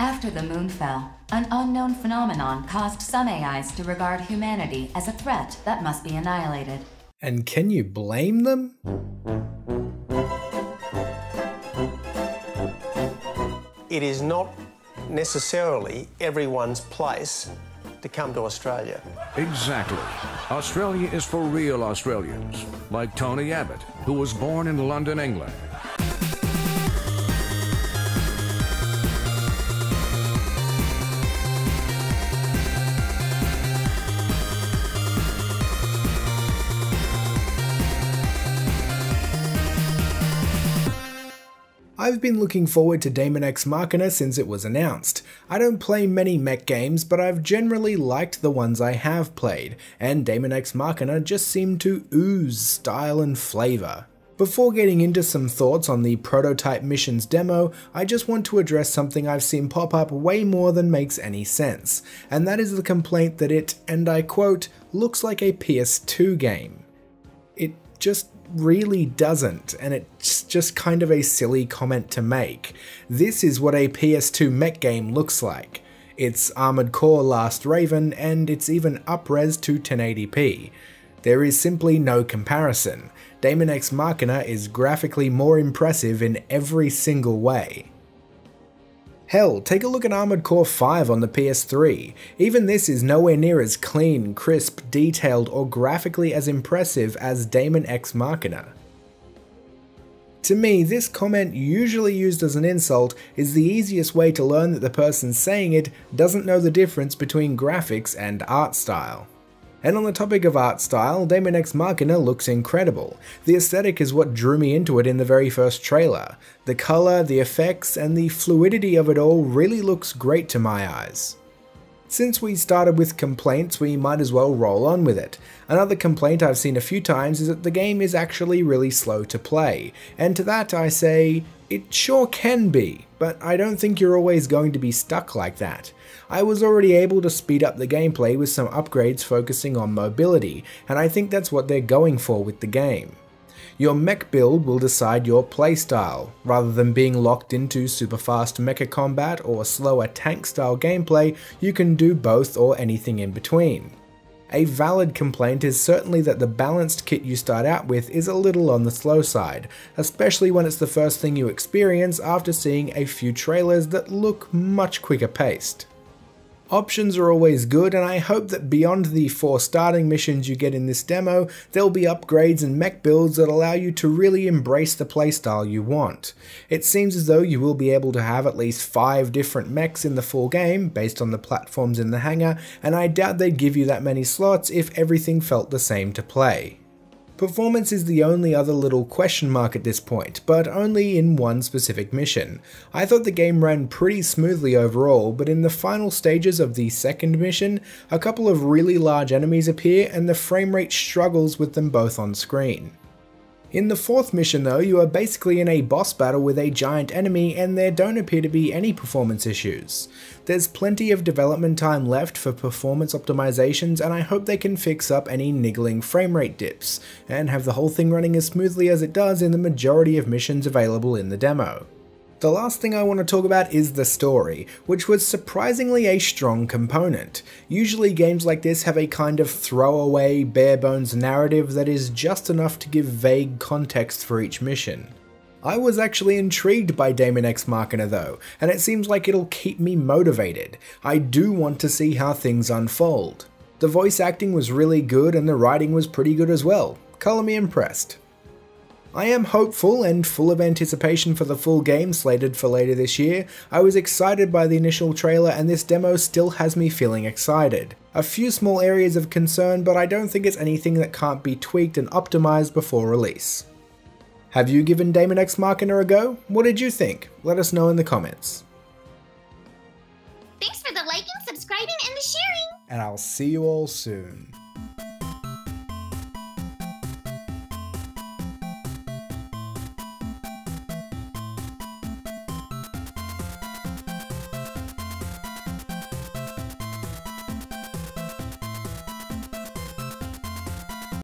After the moon fell, an unknown phenomenon caused some AIs to regard humanity as a threat that must be annihilated. And can you blame them? It is not necessarily everyone's place to come to Australia. Exactly. Australia is for real Australians, like Tony Abbott, who was born in London, England. I've been looking forward to Daemon X Machina since it was announced. I don't play many mech games, but I've generally liked the ones I have played, and Daemon X Machina just seemed to ooze style and flavour. Before getting into some thoughts on the prototype missions demo, I just want to address something I've seen pop up way more than makes any sense, and that is the complaint that it, and I quote, looks like a PS2 game. It just really doesn't, and it's just kind of a silly comment to make. This is what a PS2 mech game looks like. It's Armored Core Last Raven, and it's even up-res to 1080p. There is simply no comparison. Daemon X Machina is graphically more impressive in every single way. Hell, take a look at Armored Core 5 on the PS3. Even this is nowhere near as clean, crisp, detailed, or graphically as impressive as Daemon X Machina. To me, this comment, usually used as an insult, is the easiest way to learn that the person saying it doesn't know the difference between graphics and art style. And on the topic of art style, Daemon X Machina looks incredible. The aesthetic is what drew me into it in the very first trailer. The colour, the effects, and the fluidity of it all really looks great to my eyes. Since we started with complaints, we might as well roll on with it. Another complaint I've seen a few times is that the game is actually really slow to play, and to that I say, it sure can be, but I don't think you're always going to be stuck like that. I was already able to speed up the gameplay with some upgrades focusing on mobility, and I think that's what they're going for with the game. Your mech build will decide your playstyle, rather than being locked into super fast mecha combat or slower tank style gameplay. You can do both or anything in between. A valid complaint is certainly that the balanced kit you start out with is a little on the slow side, especially when it's the first thing you experience after seeing a few trailers that look much quicker paced. Options are always good, and I hope that beyond the 4 starting missions you get in this demo, there'll be upgrades and mech builds that allow you to really embrace the playstyle you want. It seems as though you will be able to have at least 5 different mechs in the full game, based on the platforms in the hangar, and I doubt they'd give you that many slots if everything felt the same to play. Performance is the only other little question mark at this point, but only in one specific mission. I thought the game ran pretty smoothly overall, but in the final stages of the second mission, a couple of really large enemies appear and the framerate struggles with them both on screen. In the fourth mission though, you are basically in a boss battle with a giant enemy and there don't appear to be any performance issues. There's plenty of development time left for performance optimizations, and I hope they can fix up any niggling framerate dips, and have the whole thing running as smoothly as it does in the majority of missions available in the demo. The last thing I want to talk about is the story, which was surprisingly a strong component. Usually games like this have a kind of throwaway, bare-bones narrative that is just enough to give vague context for each mission. I was actually intrigued by Daemon X Machina though, and it seems like it'll keep me motivated. I do want to see how things unfold. The voice acting was really good and the writing was pretty good as well. Colour me impressed. I am hopeful and full of anticipation for the full game slated for later this year. I was excited by the initial trailer and this demo still has me feeling excited. A few small areas of concern, but I don't think it's anything that can't be tweaked and optimized before release. Have you given Daemon X Machina a go? What did you think? Let us know in the comments. Thanks for the liking, subscribing, and the sharing! And I'll see you all soon.